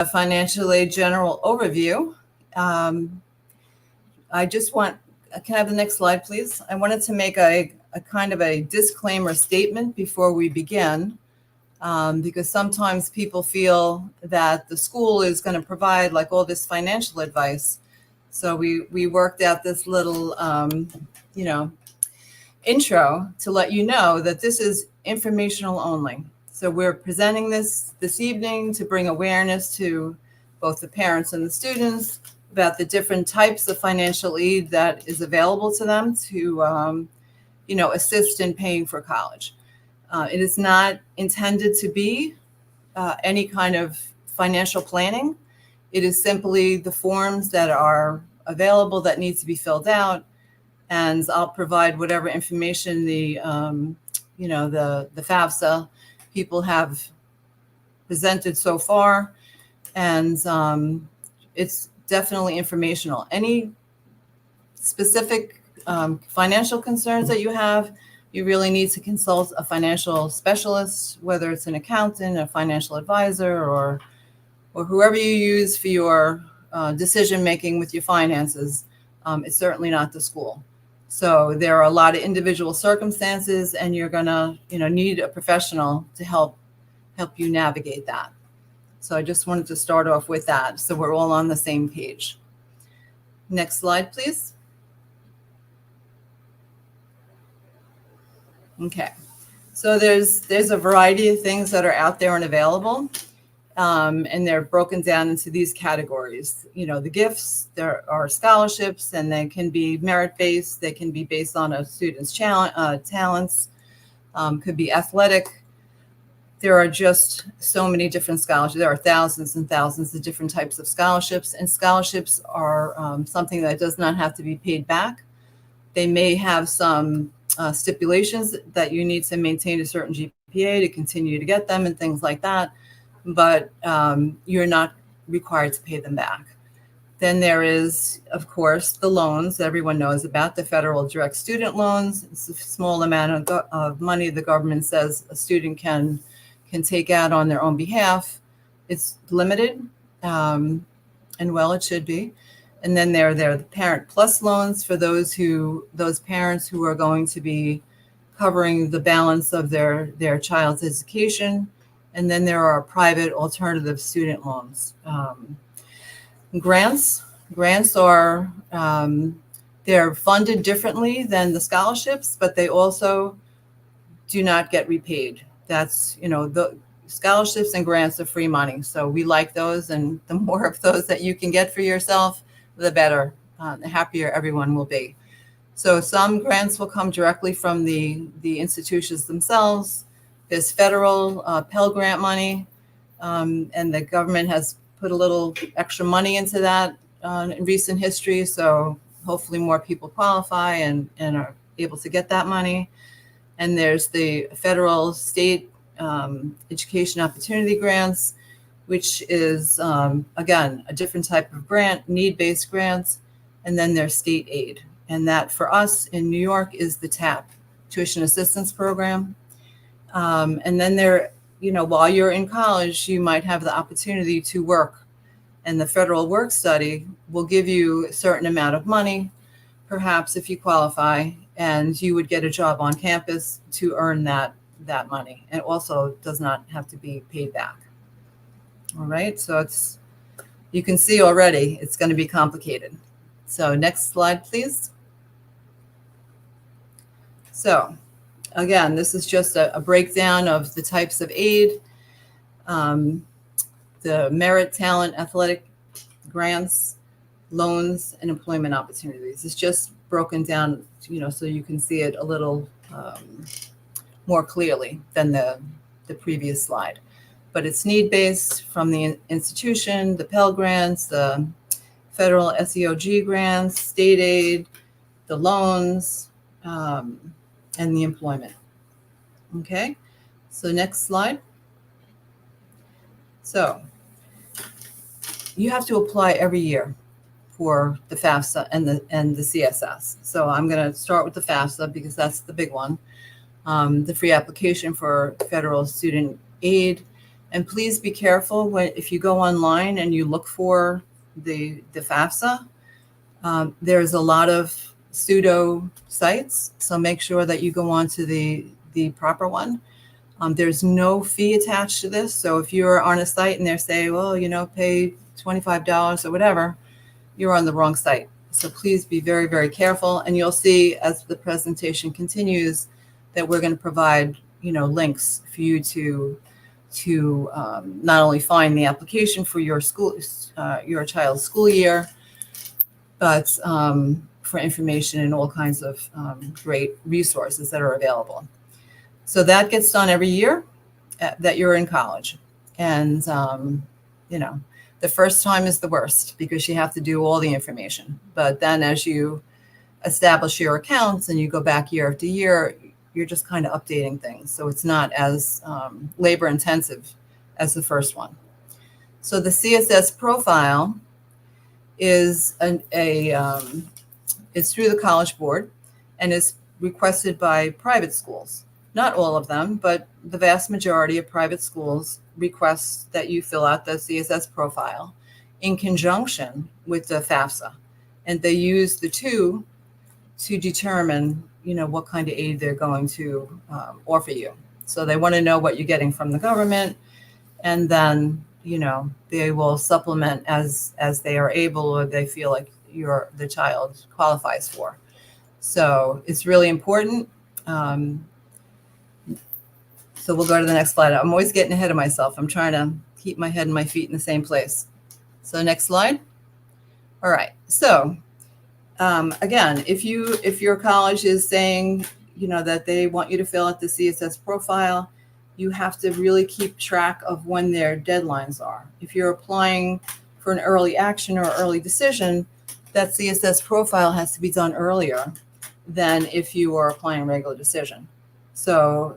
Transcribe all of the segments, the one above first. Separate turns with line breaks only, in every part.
A financial aid general overview. I just want, can I have the next slide, please? I wanted to make a kind of a disclaimer statement before we begin, because sometimes people feel that the school is going to provide like all this financial advice. So we worked out this little, intro to let you know that this is informational only. So we're presenting this evening to bring awareness to both the parents and the students about the different types of financial aid that is available to them to, assist in paying for college. It is not intended to be any kind of financial planning. It is simply the forms that are available that need to be filled out, and I'll provide whatever information the FAFSA people have presented so far, and it's definitely informational. Any specific financial concerns that you have, you really need to consult a financial specialist, whether it's an accountant, a financial advisor, or whoever you use for your decision making with your finances. It's certainly not the school. So there are a lot of individual circumstances, and you're gonna, need a professional to help you navigate that. So I just wanted to start off with that, so we're all on the same page. Next slide, please. Okay, so there's a variety of things that are out there and available. And they're broken down into these categories. The gifts, there are scholarships, and they can be merit-based. They can be based on a student's talents, could be athletic. There are just so many different scholarships. There are thousands and thousands of different types of scholarships, and scholarships are something that does not have to be paid back. They may have some stipulations that you need to maintain a certain GPA to continue to get them and things like that, but you're not required to pay them back. Then there is, of course, the loans that everyone knows about, the federal direct student loans. It's a small amount of money the government says a student can take out on their own behalf. It's limited, and well, it should be. And then there are the Parent Plus loans for those parents who are going to be covering the balance of their child's education. And then there are private alternative student loans. Grants are, they're funded differently than the scholarships, but they also do not get repaid. That's, the scholarships and grants are free money. So we like those, and the more of those that you can get for yourself, the better, the happier everyone will be. So some grants will come directly from the institutions themselves. There's federal Pell Grant money, and the government has put a little extra money into that in recent history. So hopefully more people qualify and are able to get that money. And there's the federal state education opportunity grants, which is, again, a different type of grant, need-based grants. And then there's state aid. And that for us in New York is the TAP, Tuition Assistance Program. And then there, while you're in college, you might have the opportunity to work. And the federal work study will give you a certain amount of money, perhaps if you qualify, and you would get a job on campus to earn that money. And it also does not have to be paid back. All right, so you can see already it's going to be complicated. So next slide, please. So again, this is just a breakdown of the types of aid, the merit, talent, athletic grants, loans, and employment opportunities. It's just broken down, so you can see it a little more clearly than the previous slide. But it's need-based from the institution, the Pell Grants, the federal SEOG grants, state aid, the loans, and the employment. Okay, so next slide. So you have to apply every year for the FAFSA and the CSS. So I'm going to start with the FAFSA because that's the big one. The free application for federal student aid. And please be careful if you go online and you look for the FAFSA. There's a lot of pseudo sites, so make sure that you go on to the proper one. There's no fee attached to this, so if you're on a site and they're saying, well, pay $25 or whatever, you're on the wrong site. So please be very, very careful, and you'll see as the presentation continues that we're going to provide links for you to not only find the application for your child's school year, but for information and all kinds of great resources that are available. So that gets done every year that you're in college. And, the first time is the worst because you have to do all the information. But then as you establish your accounts and you go back year after year, you're just kind of updating things. So it's not as labor intensive as the first one. So the CSS profile is it's through the College Board and is requested by private schools. Not all of them, but the vast majority of private schools request that you fill out the CSS profile in conjunction with the FAFSA. And they use the two to determine, what kind of aid they're going to offer you. So they want to know what you're getting from the government, and then, they will supplement as they are able or they feel like the child qualifies for. So it's really important. So we'll go to the next slide. I'm always getting ahead of myself. I'm trying to keep my head and my feet in the same place. So next slide. All right. So again, if your college is saying, that they want you to fill out the CSS profile, you have to really keep track of when their deadlines are. If you're applying for an early action or early decision, that CSS profile has to be done earlier than if you are applying regular decision. So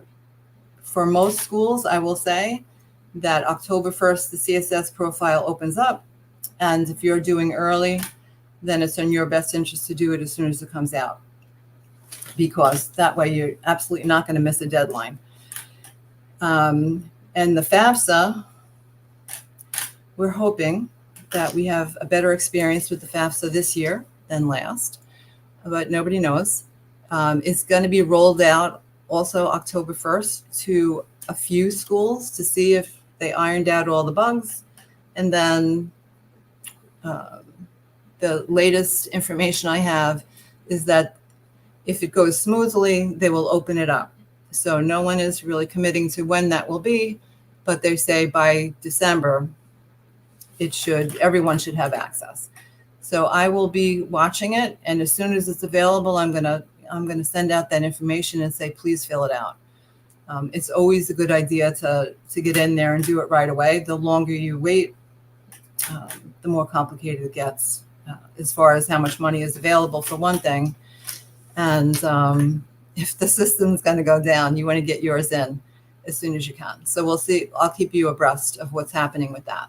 for most schools, I will say that October 1st, the CSS profile opens up. And if you're doing early, then it's in your best interest to do it as soon as it comes out, because that way you're absolutely not going to miss a deadline. And the FAFSA, we're hoping that we have a better experience with the FAFSA this year than last, but nobody knows. It's going to be rolled out also October 1st to a few schools to see if they ironed out all the bugs. And then the latest information I have is that if it goes smoothly, they will open it up. So no one is really committing to when that will be, but they say by December, everyone should have access. So I will be watching it, and as soon as it's available, I'm gonna send out that information and say, please fill it out. It's always a good idea to get in there and do it right away. The longer you wait, the more complicated it gets as far as how much money is available for one thing. And if the system's going to go down, you want to get yours in as soon as you can. So we'll see. I'll keep you abreast of what's happening with that.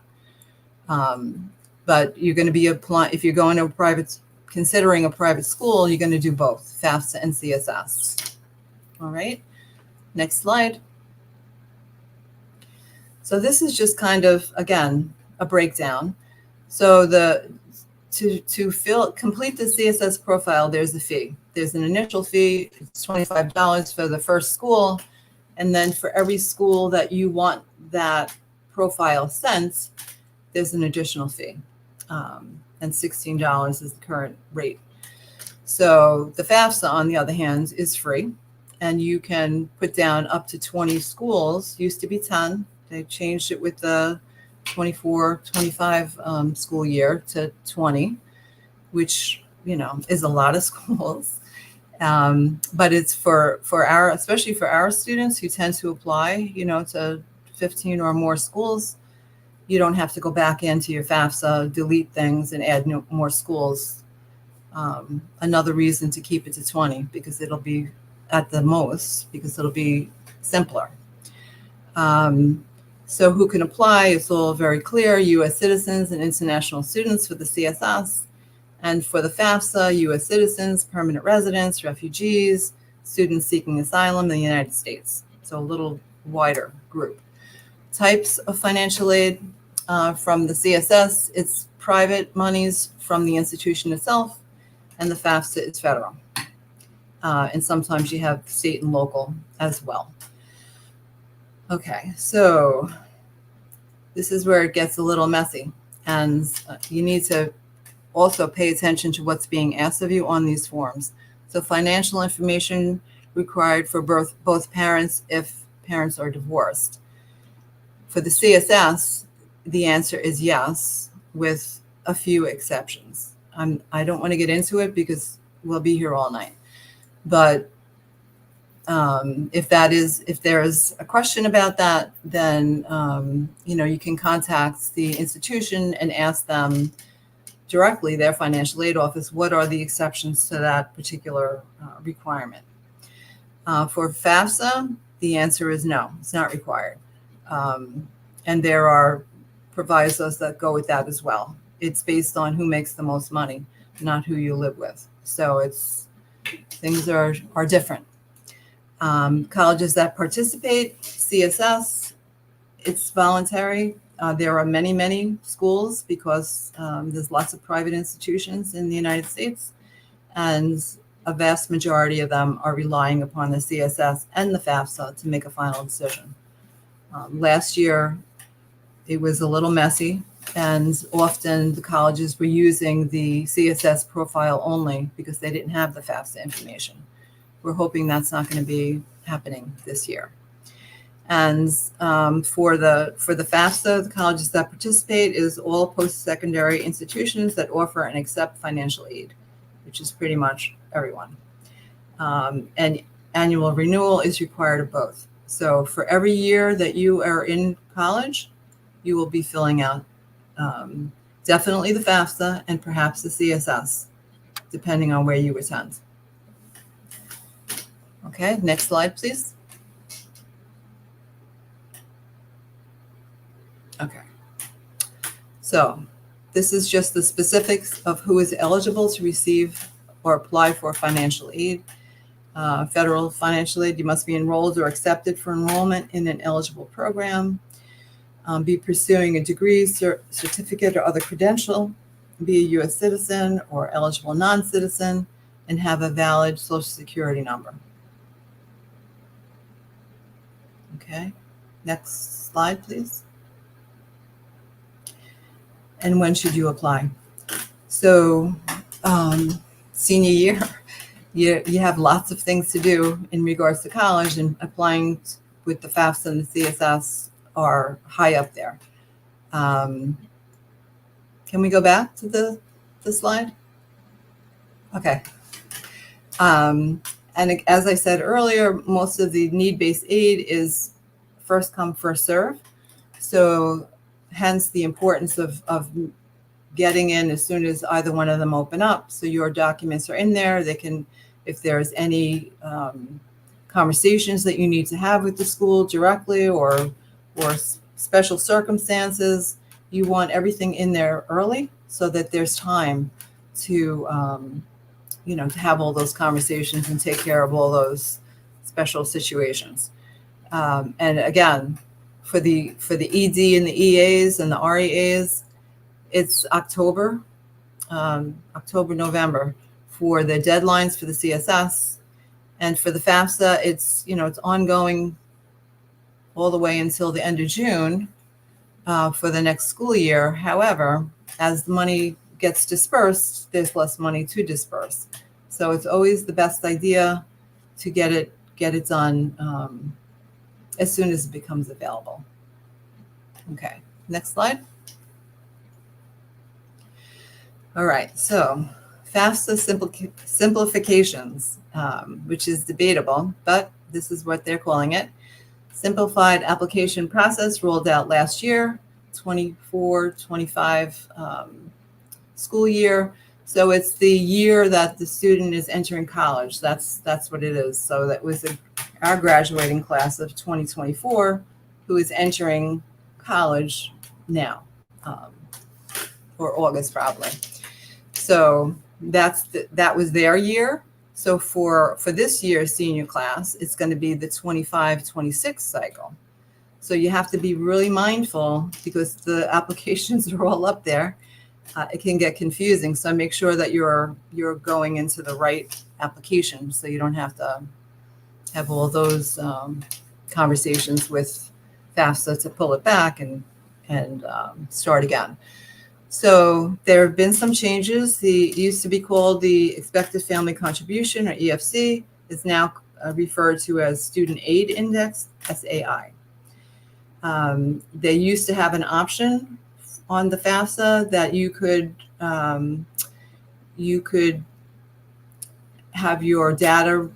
But you're going to be applying, if you're going to considering a private school, you're going to do both FAFSA and CSS. All right. Next slide. So this is just kind of, again, a breakdown. So to complete the CSS profile, there's a fee. There's an initial fee. It's $25 for the first school. And then for every school that you want that profile sent, there's an additional fee. And $16 is the current rate. So the FAFSA, on the other hand, is free. And you can put down up to 20 schools. Used to be 10. They changed it with the 24-25 school year to 20, which, is a lot of schools. But it's especially for our students who tend to apply, to 15 or more schools. You don't have to go back into your FAFSA, delete things, and add more schools. Another reason to keep it to 20, because it'll be at the most, because it'll be simpler. So who can apply? It's all very clear. U.S. citizens and international students for the CSS. And for the FAFSA, U.S. citizens, permanent residents, refugees, students seeking asylum in the United States. So a little wider group. types of financial aid from the CSS. It's private monies from the institution itself, and the FAFSA is federal. And sometimes you have state and local as well. Okay, so this is where it gets a little messy, and you need to also pay attention to what's being asked of you on these forms. So financial information required for both parents if parents are divorced. For the CSS, the answer is yes, with a few exceptions. I don't want to get into it because we'll be here all night. But if there is a question about that, then you can contact the institution and ask them directly, their financial aid office, what are the exceptions to that particular requirement. For FAFSA, the answer is no, it's not required. And there are provisos that go with that as well. It's based on who makes the most money, not who you live with. So things are different. Colleges that participate, CSS, it's voluntary. There are many, many schools because there's lots of private institutions in the United States, and a vast majority of them are relying upon the CSS and the FAFSA to make a final decision. Last year, it was a little messy, and often the colleges were using the CSS profile only because they didn't have the FAFSA information. We're hoping that's not going to be happening this year. And for the FAFSA, the colleges that participate is all post-secondary institutions that offer and accept financial aid, which is pretty much everyone. And annual renewal is required of both. So for every year that you are in college, you will be filling out definitely the FAFSA and perhaps the CSS, depending on where you attend. Okay, next slide, please. Okay, so this is just the specifics of who is eligible to receive or apply for financial aid. Federal financial aid, you must be enrolled or accepted for enrollment in an eligible program, be pursuing a degree, certificate, or other credential, be a U.S. citizen or eligible non-citizen, and have a valid Social Security number. Okay, next slide, please. And when should you apply? So senior year, you have lots of things to do in regards to college, and applying with the FAFSA and the CSS are high up there. Can we go back to the slide? Okay. And as I said earlier, most of the need-based aid is first come, first serve. So hence the importance of getting in as soon as either one of them open up. So your documents are in there. They can, if there's any conversations that you need to have with the school directly or special circumstances, you want everything in there early so that there's time to to have all those conversations and take care of all those special situations. And again, for the ED and the EAs and the REAs, it's October, November for the deadlines for the CSS, and for the FAFSA, it's ongoing all the way until the end of June for the next school year. However, as the money gets dispersed, there's less money to disperse. So it's always the best idea to get it done as soon as it becomes available. Okay, next slide. All right, so FAFSA simplifications, which is debatable, but this is what they're calling it. Simplified application process rolled out last year, 24-25 school year. So it's the year that the student is entering college. That's what it is. So that was our graduating class of 2024 who is entering college now, or August probably. So that was their year. So for this year's senior class, it's going to be the 25-26 cycle. So you have to be really mindful because the applications are all up there. It can get confusing. So make sure that you're going into the right application so you don't have to have all those conversations with FAFSA to pull it back and start again. So there have been some changes. It used to be called the Expected Family Contribution, or EFC, is now referred to as Student Aid Index, SAI. They used to have an option on the FAFSA that you could have your data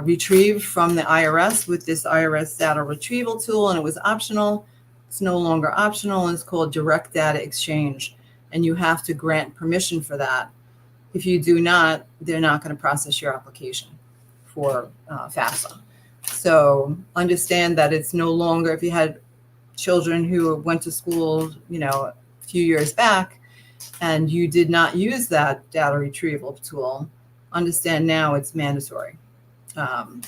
retrieved from the IRS with this IRS data retrieval tool, and it was optional. It's no longer optional, and it's called direct data exchange, and you have to grant permission for that. If you do not, they're not going to process your application for FAFSA. So understand that it's no longer, if you had children who went to school, a few years back, and you did not use that data retrieval tool, understand now it's mandatory. And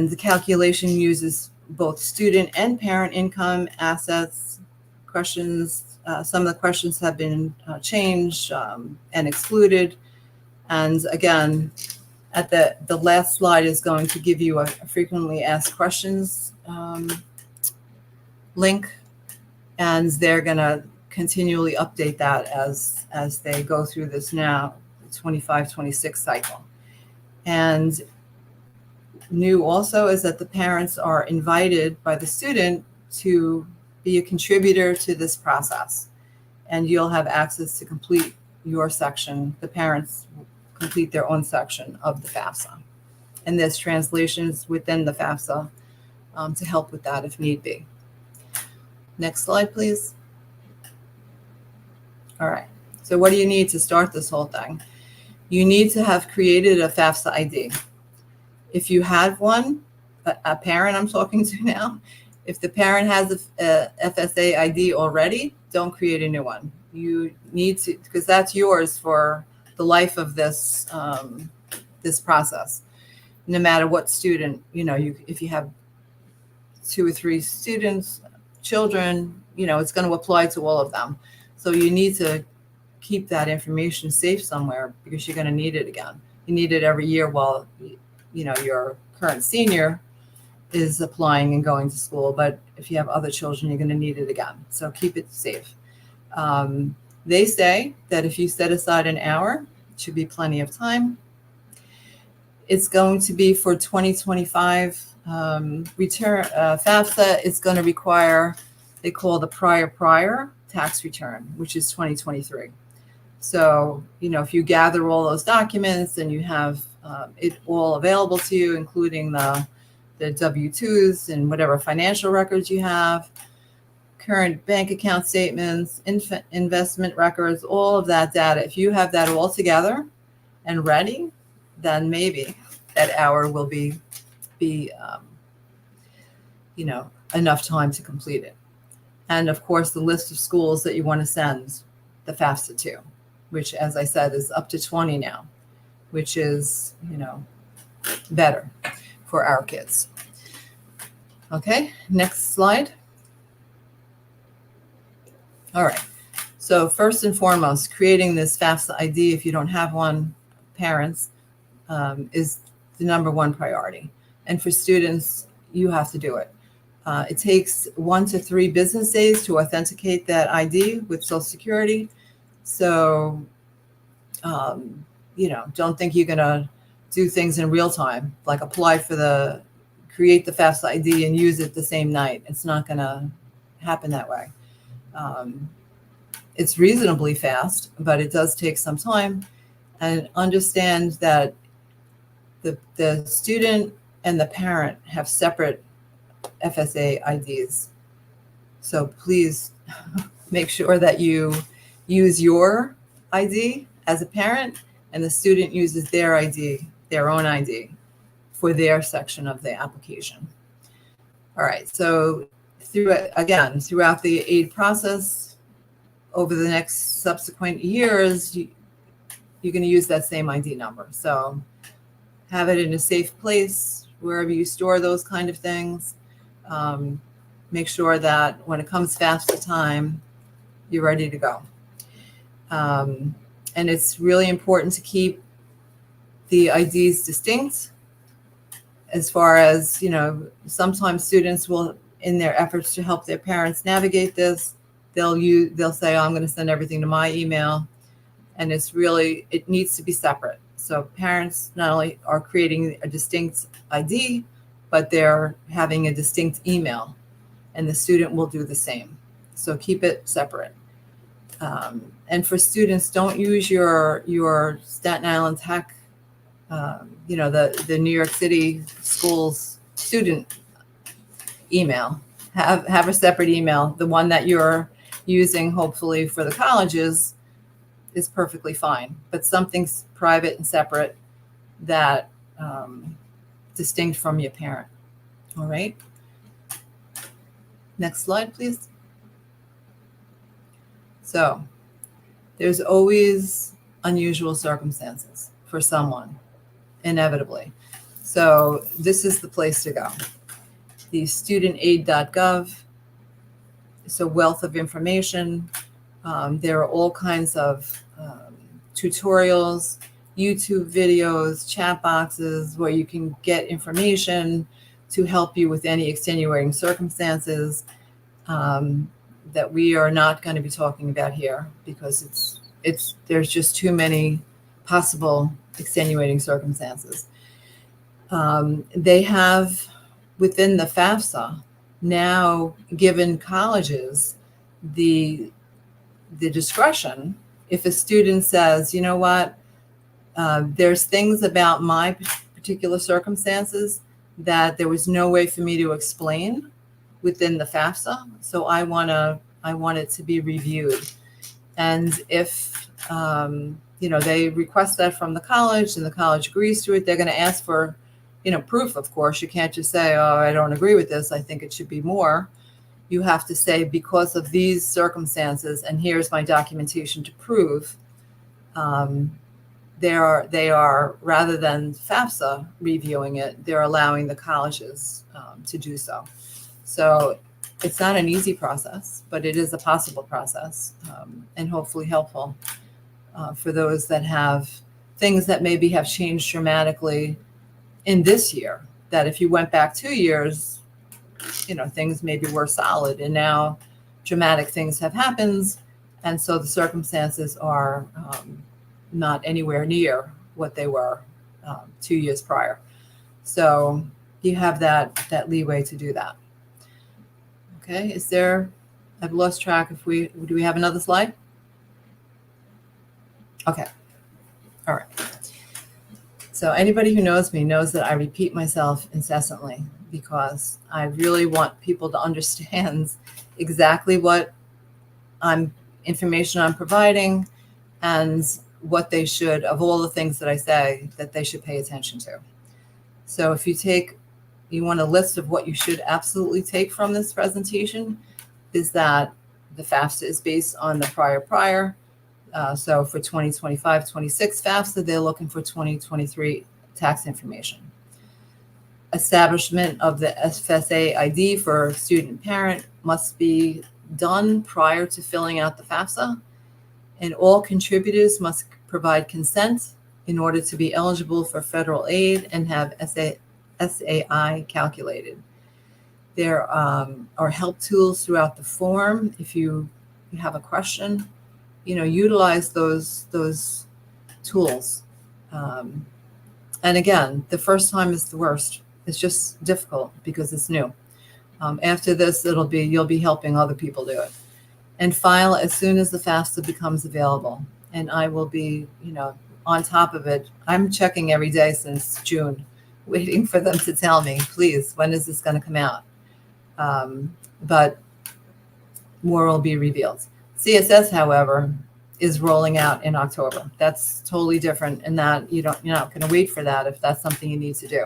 the calculation uses both student and parent income, assets, questions. Some of the questions have been changed and excluded. And again, at the last slide is going to give you a frequently asked questions link, and they're going to continually update that as they go through this now 25-26 cycle. And new also is that the parents are invited by the student to be a contributor to this process, and you'll have access to complete your section. The parents complete their own section of the FAFSA, and there's translations within the FAFSA to help with that if need be. Next slide, please. All right, so what do you need to start this whole thing? You need to have created a FAFSA ID. If you have one, a parent I'm talking to now, if the parent has a FSA ID already, don't create a new one. You need to, because that's yours for the life of this this process. No matter what student, if you have 2 or 3 students, children, it's going to apply to all of them. So you need to keep that information safe somewhere because you're going to need it again. You need it every year while your current senior is applying and going to school. But if you have other children, you're going to need it again. So keep it safe. They say that if you set aside an hour, it should be plenty of time. It's going to be for 2025 return. FAFSA is going to require, they call the prior tax return, which is 2023. So, if you gather all those documents and you have it all available to you, including the W-2s and whatever financial records you have, current bank account statements, investment records, all of that data, if you have that all together and ready, then maybe that hour will be enough time to complete it. And of course, the list of schools that you want to send the FAFSA to, which, as I said, is up to 20 now, which is, better for our kids. Okay, next slide. All right. So first and foremost, creating this FAFSA ID, if you don't have one, parents, is the number one priority. And for students, you have to do it. It takes 1 to 3 business days to authenticate that ID with Social Security. So, don't think you're going to do things in real time, like create the FAFSA ID and use it the same night. It's not going to happen that way. It's reasonably fast, but it does take some time. And understand that the student and the parent have separate FSA IDs. So please make sure that you use your ID as a parent and the student uses their ID, their own ID, for their section of the application. All right, so throughout the aid process, over the next subsequent years, you're going to use that same ID number. So have it in a safe place, wherever you store those kind of things. make sure that when it comes FAFSA time, you're ready to go. And it's really important to keep the IDs distinct. As far as, sometimes students will, in their efforts to help their parents navigate this, they'll say, oh, I'm going to send everything to my email. And it needs to be separate. So parents not only are creating a distinct ID, but they're having a distinct email, and the student will do the same. So keep it separate. And for students, don't use your Staten Island Tech, the New York City schools student email. Have a separate email. The one that you're using, hopefully, for the colleges is perfectly fine, but something's private and separate that distinct from your parent. All right. Next slide, please. So there's always unusual circumstances for someone, inevitably. So this is the place to go. The studentaid.gov. It's a wealth of information. There are all kinds of tutorials, YouTube videos, chat boxes where you can get information to help you with any extenuating circumstances that we are not going to be talking about here, because there's just too many possible extenuating circumstances. They have, within the FAFSA, now given colleges the discretion. If a student says, you know what, there's things about my particular circumstances that there was no way for me to explain within the FAFSA, so I want it to be reviewed. And if they request that from the college and the college agrees to it, they're going to ask for proof. Of course, you can't just say, oh, I don't agree with this, I think it should be more. You have to say, because of these circumstances, and here's my documentation to prove. They are, rather than FAFSA reviewing it, they're allowing the colleges to do so. So it's not an easy process, but it is a possible process, and hopefully helpful for those that have things that maybe have changed dramatically in this year, that if you went back 2 years, things maybe were solid, and now dramatic things have happened. And so the circumstances are not anywhere near what they were 2 years prior. So you have that leeway to do that. Okay, I've lost track. Do we have another slide? Okay, all right. So anybody who knows me knows that I repeat myself incessantly, because I really want people to understand exactly what information I'm providing, and what they should, of all the things that I say, that they should pay attention to. So if you want a list of what you should absolutely take from this presentation, is that the FAFSA is based on the prior. So for 2025-26 FAFSA, they're looking for 2023 tax information. Establishment of the FSA ID for student parent must be done prior to filling out the FAFSA, and all contributors must provide consent in order to be eligible for federal aid and have SAI calculated. There are help tools throughout the form. If you have a question, utilize those tools. And again, the first time is the worst. It's just difficult because it's new. After this, you'll be helping other people do it. And file as soon as the FAFSA becomes available. And I will be, on top of it. I'm checking every day since June, waiting for them to tell me, please, when is this going to come out? But more will be revealed. CSS, however, is rolling out in October. That's totally different, and that you're not going to wait for that if that's something you need to do.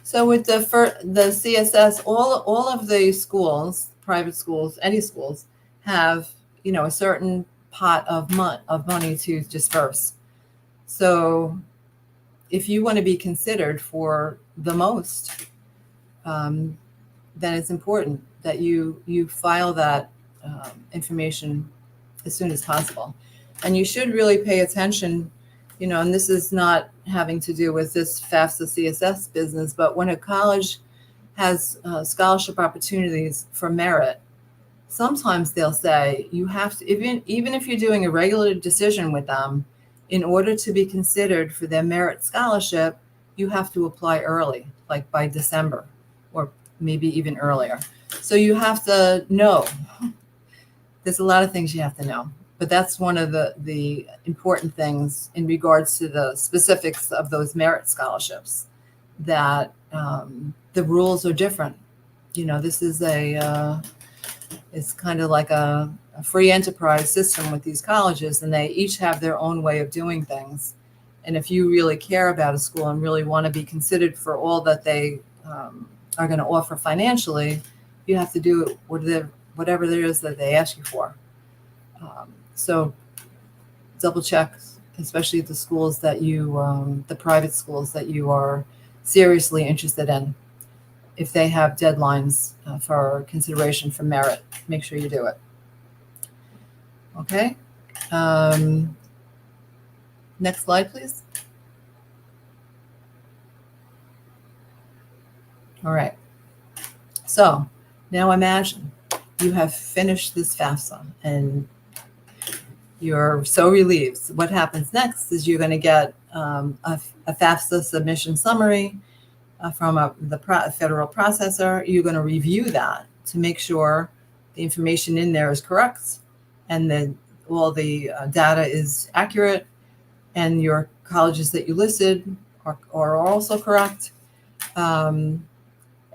So with the CSS, all of the schools, private schools, any schools, have a certain pot of money to disperse. So if you want to be considered for the most, then it's important that you file that information as soon as possible. And you should really pay attention, and this is not having to do with this FAFSA CSS business, but when a college has scholarship opportunities for merit, sometimes they'll say you have to, even if you're doing a regular decision with them, in order to be considered for their merit scholarship, you have to apply early, like by December, or maybe even earlier. So you have to know. There's a lot of things you have to know, but that's one of the important things in regards to the specifics of those merit scholarships, that the rules are different. This is it's kind of like a free enterprise system with these colleges, and they each have their own way of doing things. And if you really care about a school and really want to be considered for all that they are going to offer financially, you have to do whatever there is that they ask you for. So double check, especially the schools that the private schools that you are seriously interested in. If they have deadlines for consideration for merit, make sure you do it. Okay. Next slide, please. All right. So now imagine you have finished this FAFSA and you're so relieved. What happens next is you're going to get a FAFSA submission summary from the federal processor. You're going to review that to make sure the information in there is correct, and then all the data is accurate, and your colleges that you listed are also correct. And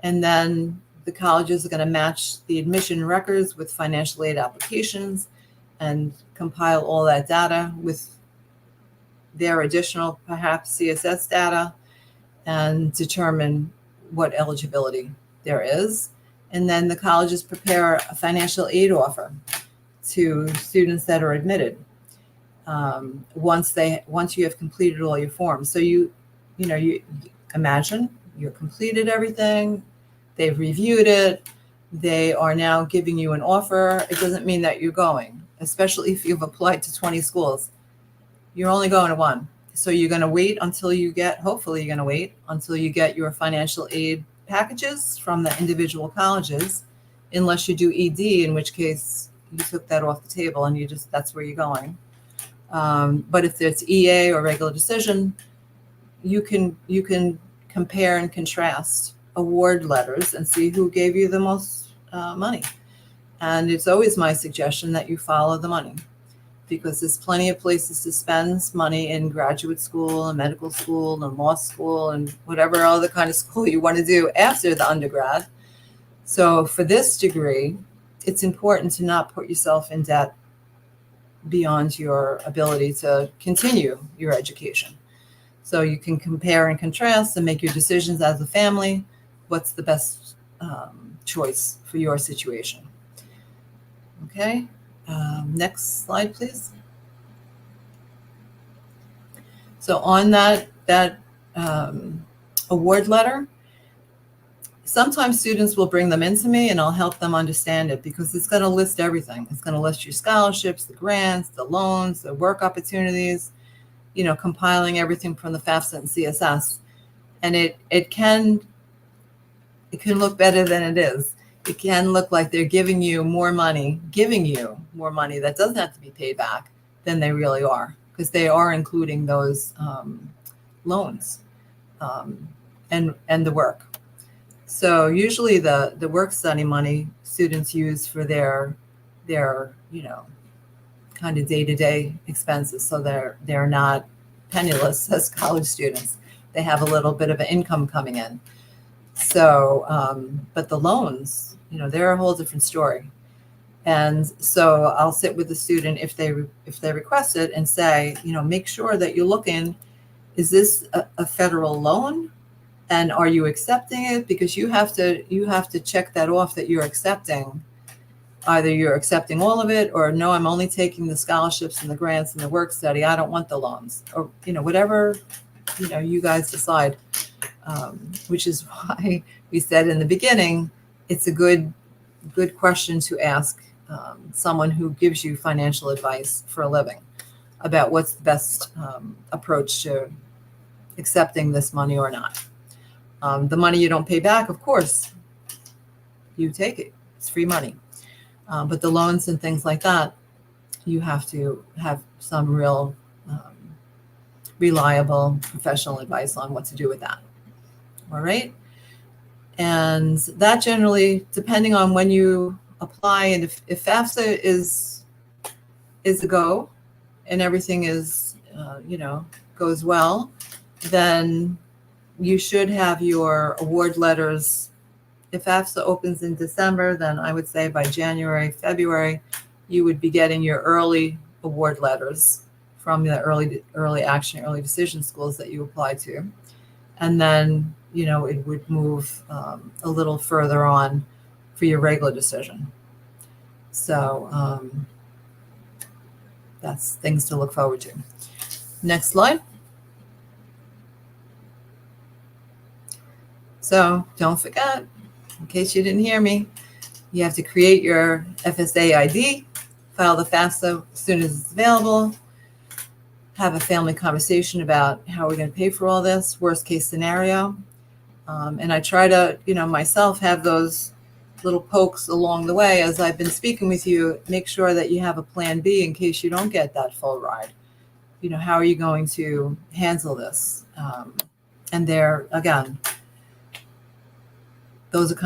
then the colleges are going to match the admission records with financial aid applications and compile all that data with their additional, perhaps, CSS data, and determine what eligibility there is. And then the colleges prepare a financial aid offer to students that are admitted once you have completed all your forms. So you imagine you've completed everything, they've reviewed it, they are now giving you an offer. It doesn't mean that you're going, especially if you've applied to 20 schools. You're only going to one. So you're going to wait until hopefully you're going to wait until you get your financial aid packages from the individual colleges, unless you do ED, in which case you took that off the table and that's where you're going. But if it's EA or regular decision, you can compare and contrast award letters and see who gave you the most money. And it's always my suggestion that you follow the money, because there's plenty of places to spend money in graduate school and medical school and law school and whatever other kind of school you want to do after the undergrad. So for this degree, it's important to not put yourself in debt beyond your ability to continue your education. So you can compare and contrast and make your decisions as a family. What's the best choice for your situation? Okay. Next slide, please. So on that award letter, sometimes students will bring them into me and I'll help them understand it, because it's going to list everything. It's going to list your scholarships, the grants, the loans, the work opportunities, compiling everything from the FAFSA and CSS. And it can look better than it is. It can look like they're giving you more money that doesn't have to be paid back than they really are, because they are including those loans and the work. So usually the work study money students use for their kind of day-to-day expenses. So they're not penniless as college students. They have a little bit of an income coming in. So, but the loans, they're a whole different story. And so I'll sit with the student if they request it and say, make sure that you look in, is this a federal loan? And are you accepting it? Because you have to check that off, that you're accepting. Either you're accepting all of it, or no, I'm only taking the scholarships and the grants and the work study. I don't want the loans, or whatever you guys decide, which is why we said in the beginning, it's a good question to ask someone who gives you financial advice for a living about what's the best approach to accepting this money or not. The money you don't pay back, of course, you take it. It's free money. But the loans and things like that, you have to have some real reliable professional advice on what to do with that. All right. And that generally, depending on when you apply, and if FAFSA is a go and everything is, goes well, then you should have your award letters. If FAFSA opens in December, then I would say by January, February, you would be getting your early award letters from the early action, early decision schools that you apply to. And then, it would move a little further on for your regular decision. So that's things to look forward to. Next slide. So don't forget, in case you didn't hear me, you have to create your FSA ID, file the FAFSA as soon as it's available, have a family conversation about how we're going to pay for all this, worst case scenario. And I try to, myself have those little pokes along the way as I've been speaking with you, make sure that you have a plan B in case you don't get that full ride. How are you going to handle this? And there, again, those are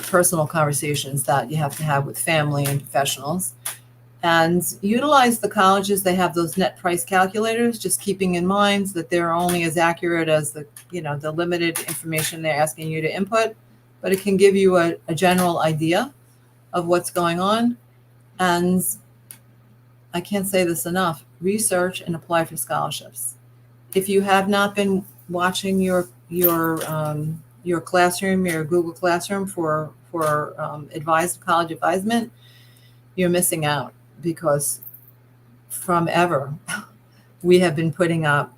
personal conversations that you have to have with family and professionals. And utilize the colleges. They have those net price calculators, just keeping in mind that they're only as accurate as the limited information they're asking you to input, but it can give you a general idea of what's going on. And I can't say this enough, research and apply for scholarships. If you have not been watching your classroom, your Google Classroom for college advisement, you're missing out, because from ever we have been putting up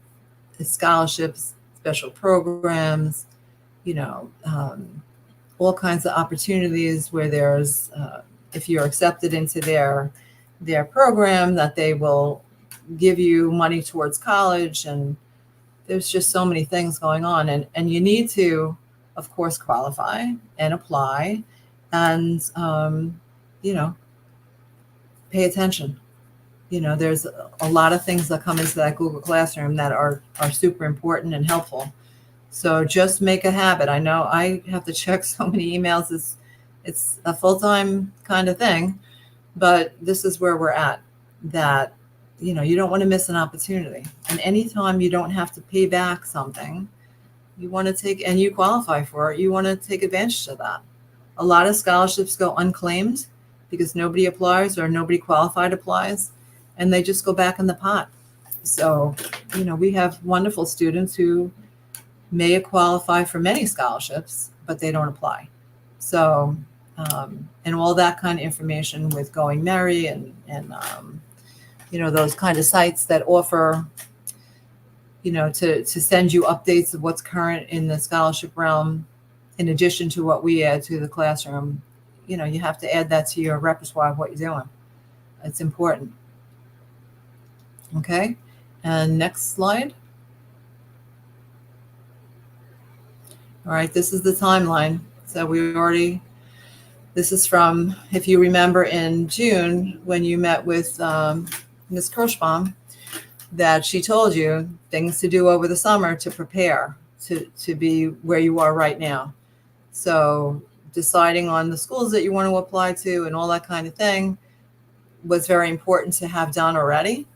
scholarships, special programs, all kinds of opportunities where there's, if you're accepted into their program, that they will give you money towards college. And there's just so many things going on. And you need to, of course, qualify and apply and, pay attention. There's a lot of things that come into that Google Classroom that are super important and helpful. So just make a habit. I know I have to check so many emails. It's a full-time kind of thing, but this is where we're at, that, you don't want to miss an opportunity. And anytime you don't have to pay back something, you want to take, and you qualify for it, you want to take advantage of that. A lot of scholarships go unclaimed because nobody applies or nobody qualified applies, and they just go back in the pot. So, we have wonderful students who may qualify for many scholarships, but they don't apply. So, and all that kind of information with Going Merry and those kind of sites that offer, to send you updates of what's current in the scholarship realm, in addition to what we add to the classroom. You have to add that to your repertoire of what you're doing. It's important. Okay. And next slide. All right. This is the timeline. So this is from, if you remember, in June, when you met with Ms. Kirschbaum, that she told you things to do over the summer to prepare to be where you are right now. So deciding on the schools that you want to apply to and all that kind of thing was very important to have done already.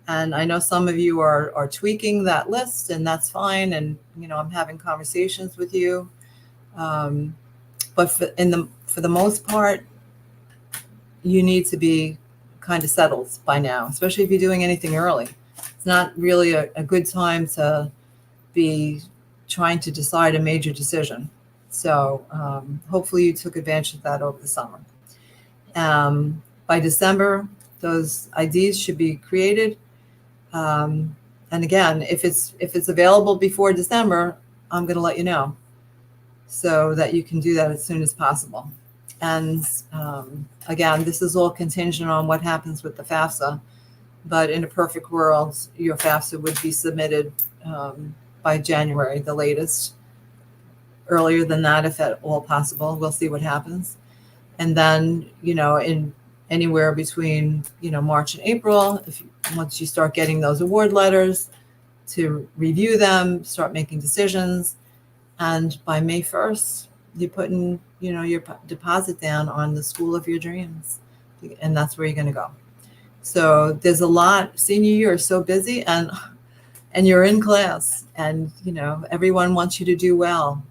And I know some of you are tweaking that list, and that's fine. And, I'm having conversations with you. But for the most part, you need to be kind of settled by now, especially if you're doing anything early. It's not really a good time to be trying to decide a major decision. So hopefully you took advantage of that over the summer. By December, those IDs should be created. And And again, if it's available before December, I'm going to let you know so that you can do that as soon as possible. And again, this is all contingent on what happens with the FAFSA. But in a perfect world, your FAFSA would be submitted by January, the latest. Earlier than that, if at all possible. We'll see what happens. And then, in anywhere between, March and April, once you start getting those award letters, to review them, start making decisions. And by May 1st, you put in, your deposit down on the school of your dreams. And that's where you're going to go. So there's a lot. Senior year is so busy, and you're in class, and, everyone wants you to do well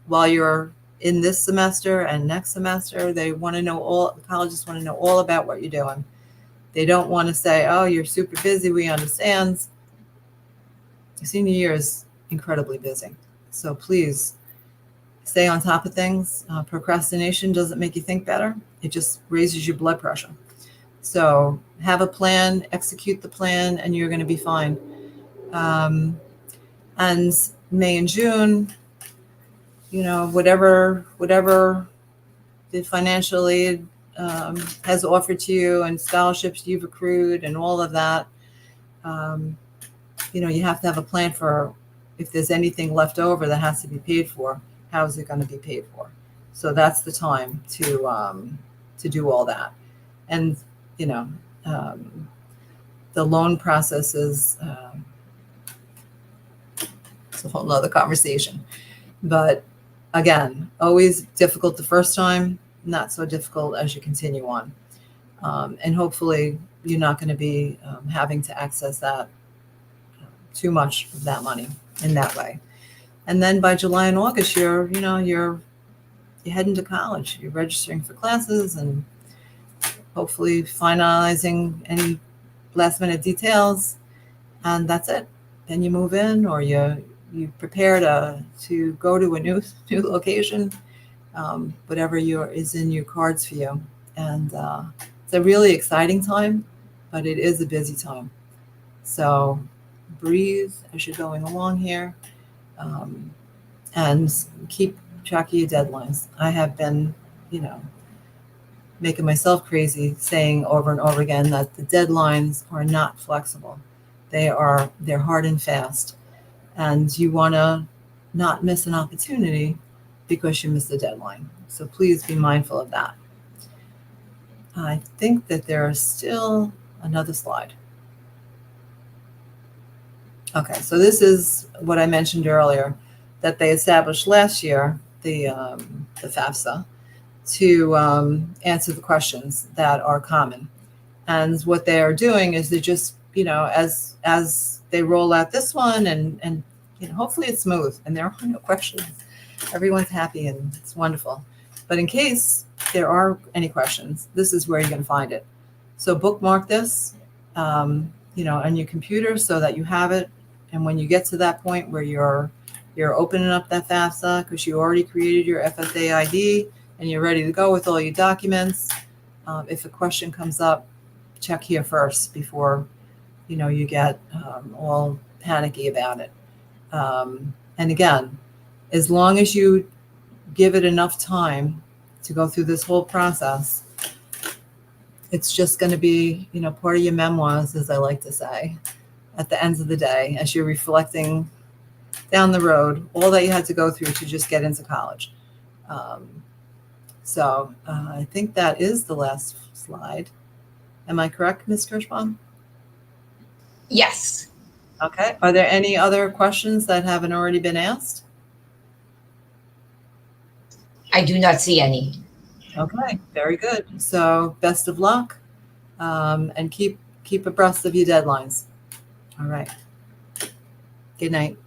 while you're in this semester and next semester. They want to know colleges want to know all about what you're doing. They don't want to say, oh, you're super busy. We understand. Senior year is incredibly busy. So please stay on top of things. Procrastination doesn't make you think better. It just raises your blood pressure. So have a plan, execute the plan, and you're going to be fine. And May and June, whatever the financial aid has offered to you and scholarships you've accrued and all of that, you have to have a plan for if there's anything left over that has to be paid for, how is it going to be paid for? So that's the time to do all that. And, the loan process is it's a whole nother conversation. But again, always difficult the first time, not so difficult as you continue on. And hopefully you're not going to be having to access that too much of that money in that way. And then by July and August, you're heading to college. You're registering for classes and hopefully finalizing any last minute details. And that's it. Then you move in, or you prepare to go to a new location, whatever is in your cards for you. And it's a really exciting time, but it is a busy time. So breathe as you're going along here, and keep track of your deadlines. I have been, making myself crazy saying over and over again that the deadlines are not flexible. They're hard and fast. And you want to not miss an opportunity because you missed the deadline. So please be mindful of that. I think that there is still another slide. Okay, so this is what I mentioned earlier, that they established last year, the FAFSA, to answer the questions that are common. And what they are doing is they just, as they roll out this one, and hopefully it's smooth and there are no questions. Everyone's happy and it's wonderful. But in case there are any questions, this is where you're going to find it. So bookmark this, on your computer so that you have it. And when you get to that point where you're opening up that FAFSA because you already created your FSA ID and you're ready to go with all your documents, if a question comes up, check here first before you get all panicky about it. And again, as long as you give it enough time to go through this whole process, it's just going to be, part of your memoirs, as I like to say, at the end of the day, as you're reflecting down the road, all that you had to go through to just get into college. So I think that is the last slide. Am I correct, Ms. Kirschbaum?
Yes.
Okay. Are there any other questions that haven't already been asked?
I do not see any.
Okay, very good. So best of luck, and keep abreast of your deadlines. All right. Good night.